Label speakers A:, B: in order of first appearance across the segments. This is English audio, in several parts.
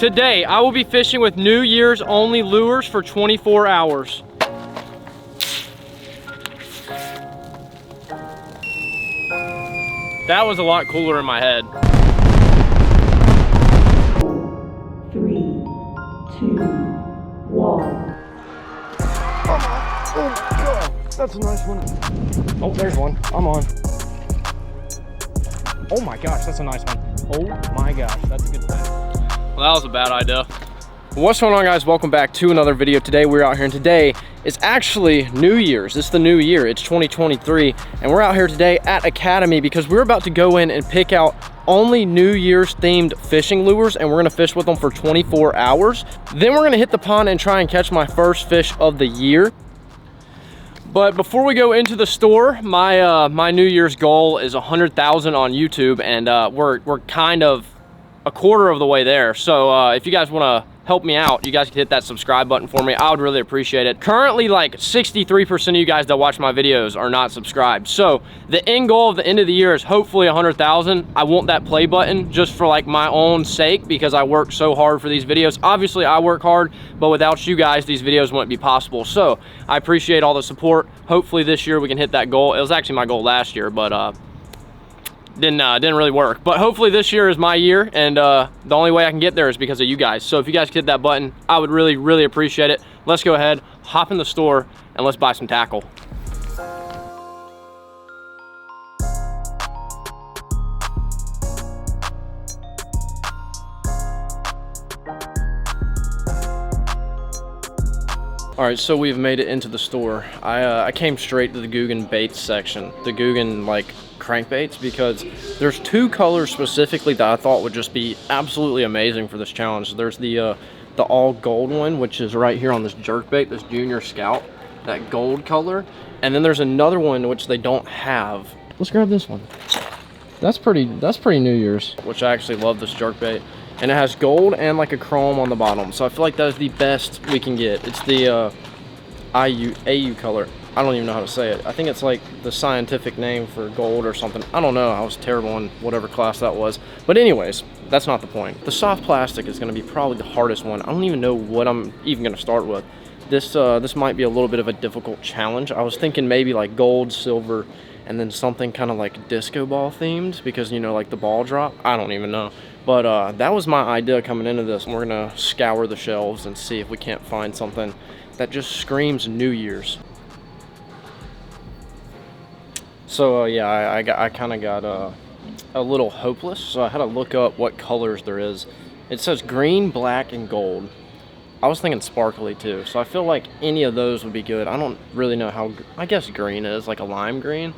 A: Today, I will be fishing with New Year's only lures for 24 hours. That was a lot cooler in my head.
B: 3, 2, 1.
A: Oh God, that's a nice one. Oh, there's one. I'm on. Oh my gosh, that's a nice one. Oh my gosh, that's a good fish. Well, that was a bad idea. What's going on, guys? Welcome back to another video. Today we're out here, and today is actually New Year's. It's the new year. It's 2023, and we're out here today at Academy because we're about to go in and pick out only New Year's themed fishing lures, and we're gonna fish with them for 24 hours. Then we're gonna hit the pond and try and catch my first fish of the year. But before we go into the store, my New Year's goal is 100,000 on YouTube, and we're kind of a quarter of the way there. So if you guys want to help me out, you guys can hit that subscribe button for me. I would really appreciate it. Currently, like 63% of you guys that watch my videos are not subscribed. So the end goal of the end of the year is hopefully 100,000. I want that play button just for like my own sake because I work so hard for these videos. Obviously I work hard, but without you guys, these videos wouldn't be possible. So I appreciate all the support. Hopefully this year we can hit that goal. It was actually my goal last year, but didn't really work. But hopefully this year is my year, and the only way I can get there is because of you guys. So if you guys could hit that button, I would really appreciate it. Let's go ahead, hop in the store, and let's buy some tackle. All right, so we've made it into the store. I came straight to the Guggen baits section, the Guggen like crankbaits, because there's two colors specifically that I thought would just be absolutely amazing for this challenge. There's the all gold one, which is right here on this jerkbait, this Junior Scout, that gold color. And then there's another one which they don't have. Let's grab this one. That's pretty New Year's, which I actually love this jerkbait. And it has gold and like a chrome on the bottom. So I feel like that is the best we can get. It's the AU color. I don't even know how to say it. I think it's like the scientific name for gold or something. I don't know. I was terrible in whatever class that was. But anyways, that's not the point. The soft plastic is going to be probably the hardest one. I don't even know what I'm even going to start with. This might be a little bit of a difficult challenge. I was thinking maybe like gold, silver, and then something kind of like disco ball themed because, you know, like the ball drop. I don't even know. But that was my idea coming into this. We're gonna scour the shelves and see if we can't find something that just screams New Year's. So yeah, I kind of got a little hopeless. So I had to look up what colors there is. It says green, black, and gold. I was thinking sparkly too. So I feel like any of those would be good. I don't really know how. I guess green is like a lime green.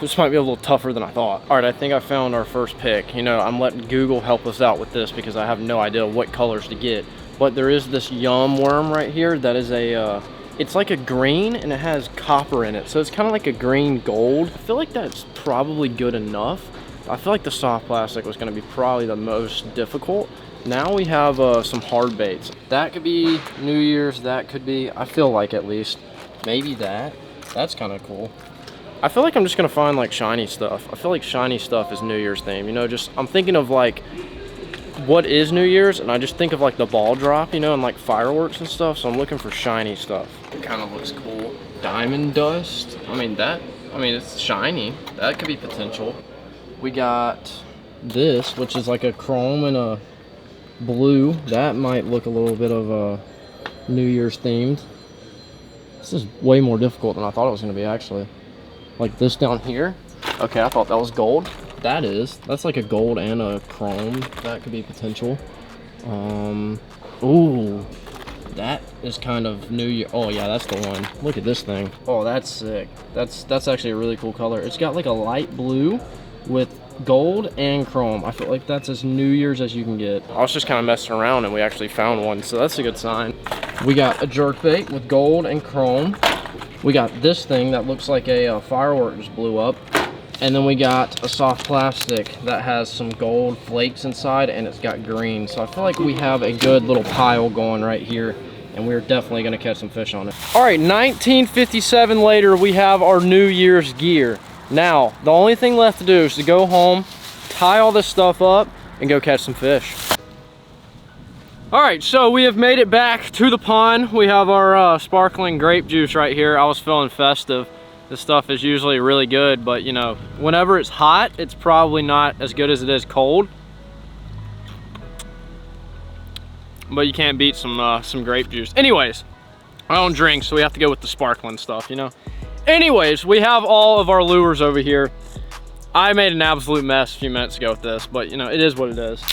A: This might be a little tougher than I thought. All right, I think I found our first pick. You know, I'm letting Google help us out with this because I have no idea what colors to get. But there is this yum worm right here that is a, it's like a green and it has copper in it. So it's kind of like a green gold. I feel like that's probably good enough. I feel like the soft plastic was gonna be probably the most difficult. Now we have some hard baits. That could be New Year's, that could be, I feel like at least, maybe that. That's kind of cool. I feel like I'm just gonna find like shiny stuff. I feel like shiny stuff is New Year's theme. You know, just I'm thinking of like what is New Year's, and I just think of like the ball drop, you know, and like fireworks and stuff. So I'm looking for shiny stuff. It kind of looks cool. Diamond dust. I mean it's shiny. That could be potential. We got this, which is like a chrome and a blue. That might look a little bit of a New Year's themed. This is way more difficult than I thought it was gonna be actually. Like this down here. Okay, I thought that was gold. That's like a gold and a chrome. That could be potential. Ooh, that is kind of New Year. Oh yeah, that's the one. Look at this thing. Oh, that's sick. That's actually a really cool color. It's got like a light blue with gold and chrome. I feel like that's as New Year's as you can get. I was just kind of messing around and we actually found one, so that's a good sign. We got a jerkbait with gold and chrome. We got this thing that looks like a firework just blew up. And then we got a soft plastic that has some gold flakes inside and it's got green. So I feel like we have a good little pile going right here, and we're definitely gonna catch some fish on it. All right, 1957 later, we have our New Year's gear. Now, the only thing left to do is to go home, tie all this stuff up, and go catch some fish. All right, so we have made it back to the pond. We have our sparkling grape juice right here. I was feeling festive. This stuff is usually really good, but you know, whenever it's hot, it's probably not as good as it is cold. But you can't beat some grape juice. Anyways, I don't drink, so we have to go with the sparkling stuff, you know? Anyways, we have all of our lures over here. I made an absolute mess a few minutes ago with this, but you know, it is what it is.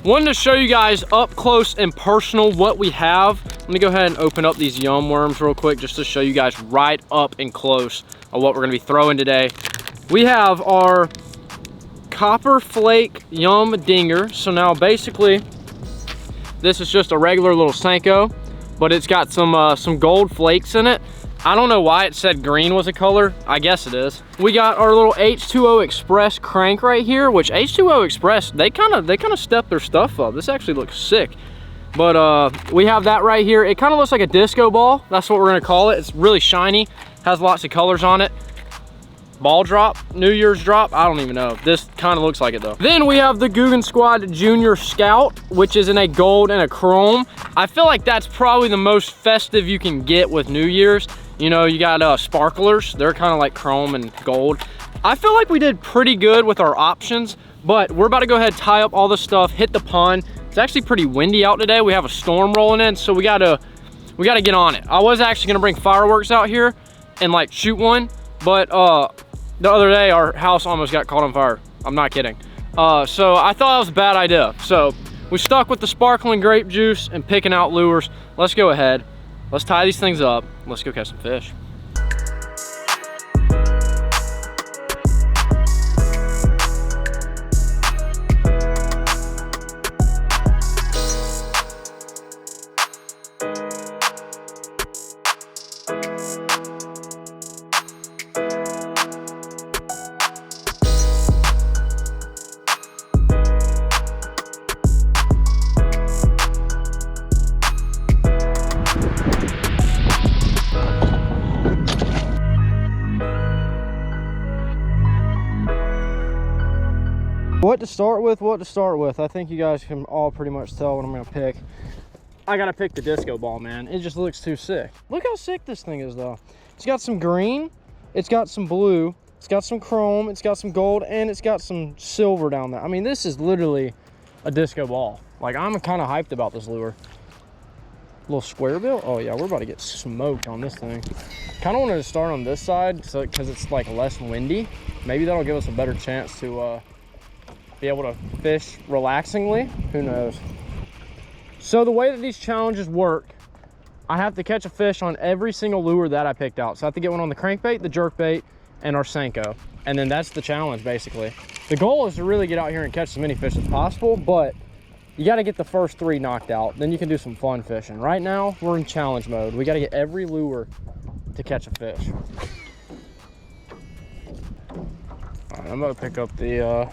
A: Wanted to show you guys up close and personal what we have. Let me go ahead and open up these yum worms real quick just to show you guys right up and close of what we're gonna be throwing today. We have our copper flake yum dinger. So now basically, this is just a regular little Senko, but it's got some gold flakes in it. I don't know why it said green was a color. I guess it is. We got our little H2O Express crank right here, which H2O Express, they kind of step their stuff up. This actually looks sick. But we have that right here. It kind of looks like a disco ball. That's what we're gonna call it. It's really shiny, has lots of colors on it. Ball drop, New Year's drop, I don't even know. This kind of looks like it though. Then we have the Guggen Squad Junior Scout, which is in a gold and a chrome. I feel like that's probably the most festive you can get with New Year's. You know, you got sparklers. They're kind of like chrome and gold. I feel like we did pretty good with our options, but we're about to go ahead, tie up all this stuff, hit the pond. It's actually pretty windy out today. We have a storm rolling in, so we gotta get on it. I was actually gonna bring fireworks out here and like shoot one, but the other day our house almost got caught on fire. I'm not kidding. So I thought that was a bad idea. So we stuck with the sparkling grape juice and picking out lures. Let's go ahead. Let's tie these things up. Let's go catch some fish. What to start with. I think you guys can all pretty much tell what I'm gonna pick. I gotta pick the disco ball, man. It just looks too sick. Look how sick this thing is though. It's got some green, it's got some blue, it's got some chrome, it's got some gold, and it's got some silver down there. I mean, this is literally a disco ball. Like, I'm kind of hyped about this lure. Little square bill. Oh yeah, we're about to get smoked on this thing. Kind of wanted to start on this side because it's like less windy. Maybe that'll give us a better chance to be able to fish relaxingly. Who knows? So the way that these challenges work, I have to catch a fish on every single lure that I picked out. So I have to get one on the crankbait, the jerkbait, and our Senko. And then that's the challenge, basically. The goal is to really get out here and catch as many fish as possible, but you got to get the first 3 knocked out. Then you can do some fun fishing. Right now, we're in challenge mode. We got to get every lure to catch a fish. All right, I'm going to pick up the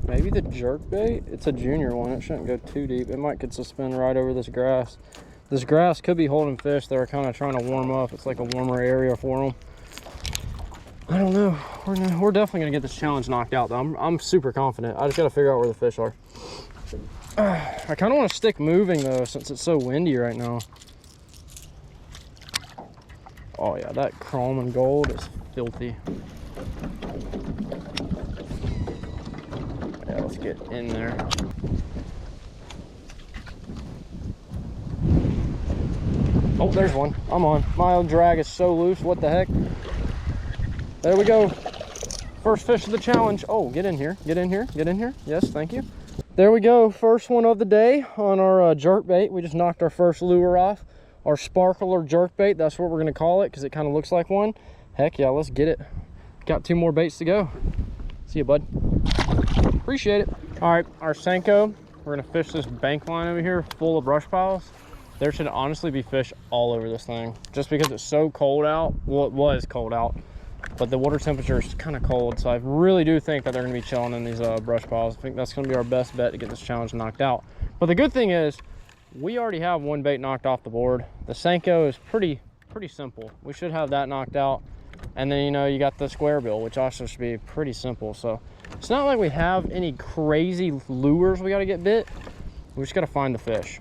A: maybe the jerkbait. It's a junior one. It shouldn't go too deep. It might get suspended right over this grass. This grass could be holding fish that are kind of trying to warm up. It's like a warmer area for them. I don't know. We're definitely gonna get this challenge knocked out though. I'm super confident. I just gotta figure out where the fish are. I kind of want to stick moving though, since it's so windy right now. Oh yeah, that chrome and gold is filthy. Yeah, let's get in there. Oh, there's one. I'm on. My old drag is so loose. What the heck? There we go. First fish of the challenge. Oh, get in here. Get in here. Get in here. Yes, thank you. There we go. First one of the day on our jerkbait. We just knocked our first lure off. Our sparkler jerkbait. That's what we're going to call it because it kind of looks like one. Heck yeah, let's get it. Got 2 more baits to go. See you, bud. Appreciate it. All right, our Senko. We're going to fish this bank line over here full of brush piles. There should honestly be fish all over this thing just because it's so cold out. Well, it was cold out, but the water temperature is kind of cold. So I really do think that they're going to be chilling in these brush piles. I think that's going to be our best bet to get this challenge knocked out. But the good thing is we already have 1 bait knocked off the board. The Senko is pretty simple. We should have that knocked out. And then, you know, you got the square bill, which also should be pretty simple. So It's not like we have any crazy lures we gotta get bit. We just gotta find the fish.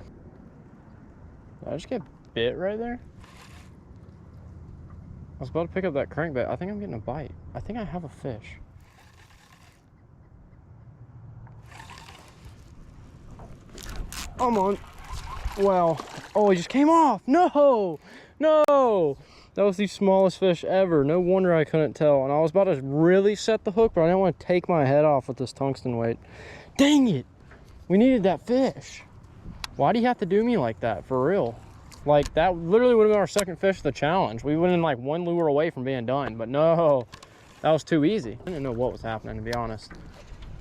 A: Did I just get bit right there? I was about to pick up that crankbait. I think I'm getting a bite. I think I have a fish. Come on. Wow. Oh, he just came off. No, no. That was the smallest fish ever. No wonder I couldn't tell. And I was about to really set the hook, but I didn't want to take my head off with this tungsten weight. Dang it. We needed that fish. Why do you have to do me like that, for real? Like, that literally would have been our second fish of the challenge. We went in like one lure away from being done, but no, that was too easy. I didn't know what was happening, to be honest.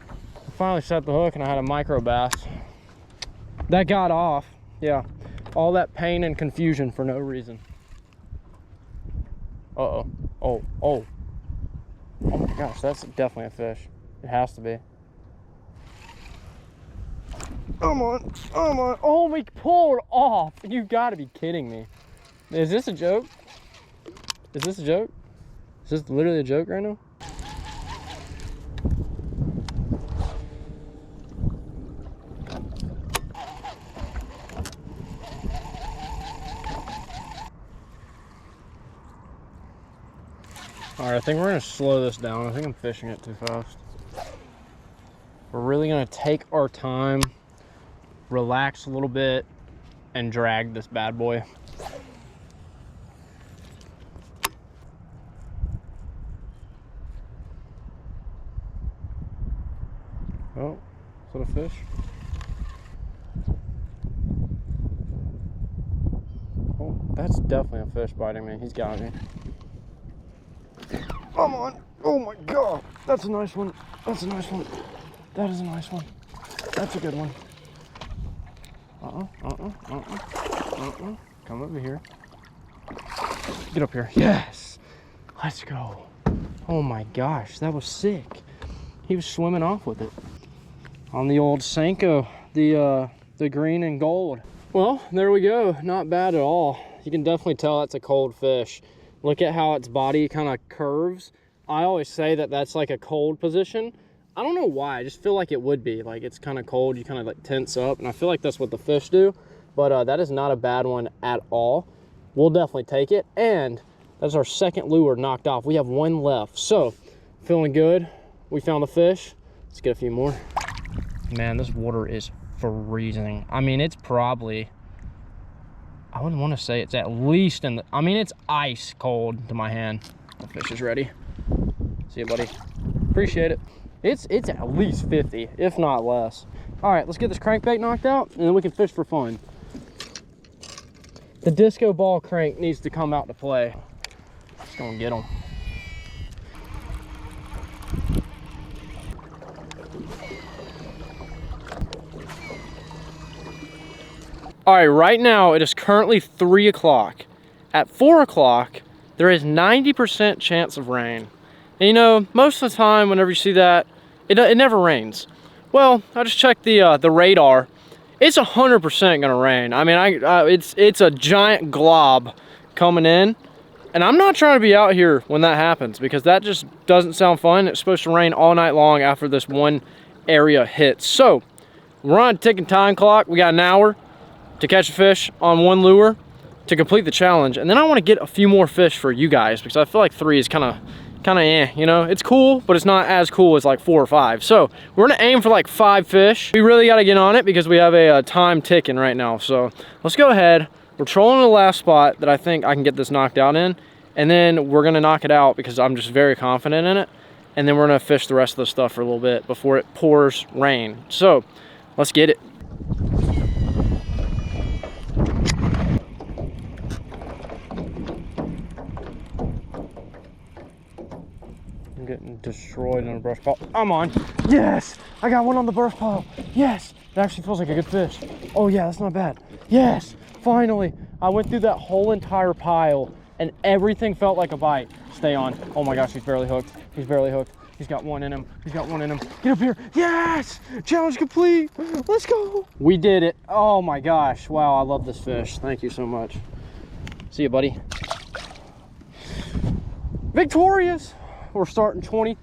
A: I finally set the hook and I had a micro bass. That got off. Yeah, all that pain and confusion for no reason. Uh-oh. Oh, oh. Oh my gosh, that's definitely a fish. It has to be. Come on, come on. Oh, we pulled off. You've got to be kidding me. Is this a joke? Is this a joke? Is this literally a joke right now? All right, I think we're gonna slow this down. I think I'm fishing it too fast. We're really gonna take our time, relax a little bit, and drag this bad boy. Oh, is that a fish? Oh, that's definitely a fish biting me. He's got me. Come on. Oh my God. That's a nice one. That's a nice one. That is a nice one. That's a good one. Come over here. Get up here. Yes. Let's go. Oh my gosh. That was sick. He was swimming off with it. On the old Senko, the green and gold. Well, there we go. Not bad at all. You can definitely tell that's a cold fish. Look at how its body kind of curves. I always say that that's like a cold position. I don't know why, I just feel like it would be. Like, it's kind of cold, you kind of like tense up, and I feel like that's what the fish do. But that is not a bad one at all. We'll definitely take it. And that's our second lure knocked off. We have one left. So, feeling good. We found the fish. Let's get a few more. Man, this water is freezing. I mean, it's probably, I wouldn't want to say it's at least in the, I mean, it's ice cold to my hand. The fish is ready. See you, buddy. Appreciate it. It's at least 50, if not less. All right, let's get this crankbait knocked out, and then we can fish for fun. The disco ball crank needs to come out to play. Let's go and get them. All right, right now it is currently 3 o'clock. At 4 o'clock, there is 90% chance of rain. And you know, most of the time, whenever you see that, it never rains. Well, I just checked the radar. It's 100% gonna rain. I mean, it's a giant glob coming in, and I'm not trying to be out here when that happens because that just doesn't sound fun. It's supposed to rain all night long after this one area hits. So we're on a ticking time clock. We got an hour to catch a fish on one lure to complete the challenge, and then I want to get a few more fish for you guys because I feel like 3 is kind of you know, it's cool, but it's not as cool as like 4 or 5. So we're gonna aim for like 5 fish. We really got to get on it because we have a time ticking right now. So let's go ahead. We're trolling the last spot that I think I can get this knocked out in, and then we're gonna knock it out because I'm just very confident in it, and then we're gonna fish the rest of the stuff for a little bit before it pours rain. So let's get it. Getting destroyed in a brush pile. I'm on. Yes, I got one on the brush pile. Yes, it actually feels like a good fish. Oh yeah, that's not bad. Yes, finally. I went through that whole entire pile and everything felt like a bite. Stay on. Oh my gosh, he's barely hooked. He's barely hooked. He's got one in him. He's got one in him. Get up here. Yes, challenge complete. Let's go. We did it. Oh my gosh. Wow, I love this fish. Thank you so much. See you, buddy. Victorious. We're starting 20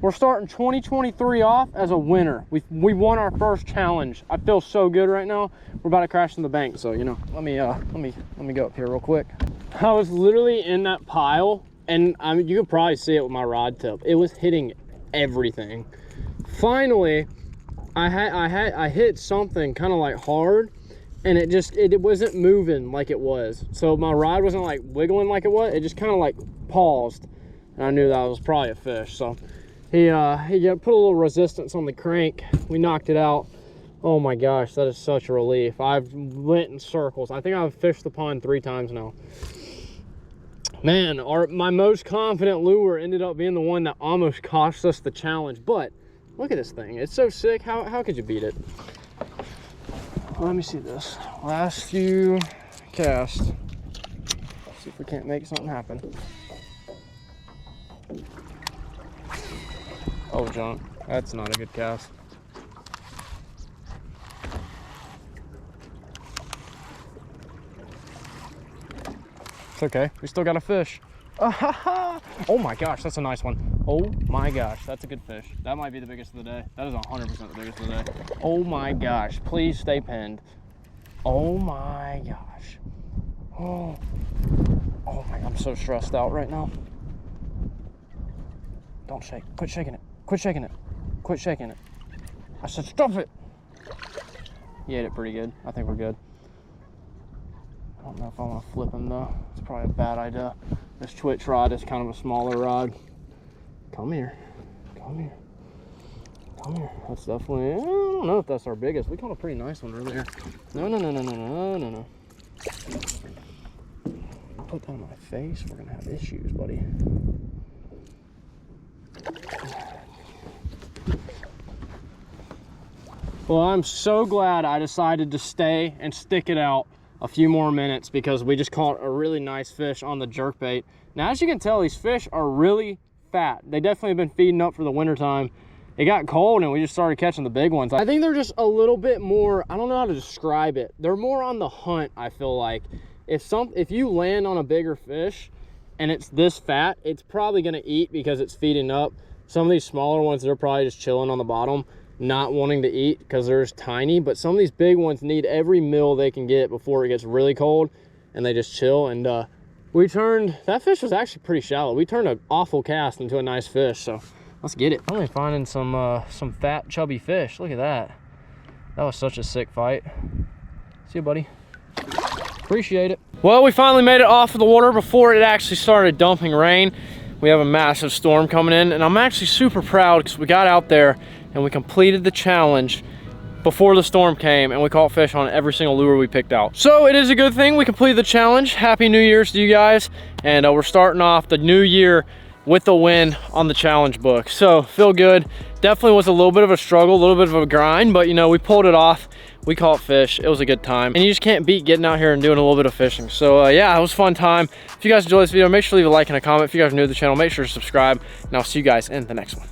C: We're starting 2023 off as a winner. We won our first challenge. I feel so good right now. We're about to crash in the bank. So, you know, let me go up here real quick. I was literally in that pile, and I mean, you could probably see it with my rod tip. It was hitting everything. Finally, I hit something kind of like hard, and it wasn't moving like it was. So my rod wasn't like wiggling like it was. It just kind of like paused, and I knew that was probably a fish. So he put a little resistance on the crank. We knocked it out. Oh my gosh, that is such a relief. I've went in circles. I think I've fished the pond 3 times now. Man, my most confident lure ended up being the one that almost cost us the challenge. But look at this thing. It's so sick. How could you beat it? Let me see this. Last few casts. See if we can't make something happen. Oh, junk. That's not a good cast. It's okay. We still got a fish. Oh my gosh, that's a nice one. Oh my gosh, that's a good fish. That might be the biggest of the day. That is 100% the biggest of the day. Oh my gosh, please stay pinned. Oh my gosh. Oh my, I'm so stressed out right now. Don't shake. Quit shaking it. Quit shaking it. Quit shaking it. I said stop it. He ate it pretty good. I think we're good. I don't know if I want to flip him though. It's probably a bad idea. This twitch rod is kind of a smaller rod. Come here. Come here. Come here. That's definitely, I don't know if that's our biggest. We caught a pretty nice one earlier. No. Put that on my face. We're going to have issues, buddy. Well, I'm so glad I decided to stay and stick it out a few more minutes because we just caught a really nice fish on the jerkbait. Now, as you can tell, these fish are really fat. They definitely have been feeding up for the winter time. It got cold and we just started catching the big ones. I think they're just a little bit more, I don't know how to describe it. They're more on the hunt, I feel like. If you land on a bigger fish and it's this fat, it's probably gonna eat because it's feeding up. Some of these smaller ones, they're probably just chilling on the bottom, not wanting to eat because they're just tiny. But some of these big ones need every meal they can get before it gets really cold, and they just chill. And that fish was actually pretty shallow. We turned an awful cast into a nice fish, so let's get it. I'm only finding some fat chubby fish. Look at that. That was such a sick fight. See you, buddy. Appreciate it. Well, we finally made it off of the water before it actually started dumping rain. We have a massive storm coming in, and I'm actually super proud because we got out there and we completed the challenge before the storm came, and we caught fish on every single lure we picked out. So it is a good thing we completed the challenge. Happy New Year's to you guys. And we're starting off the new year with a win on the challenge book. So feel good. Definitely was a little bit of a struggle, a little bit of a grind, but you know, we pulled it off. We caught fish. It was a good time. And you just can't beat getting out here and doing a little bit of fishing. So yeah, it was a fun time. If you guys enjoyed this video, make sure to leave a like and a comment. If you guys are new to the channel, make sure to subscribe, and I'll see you guys in the next one.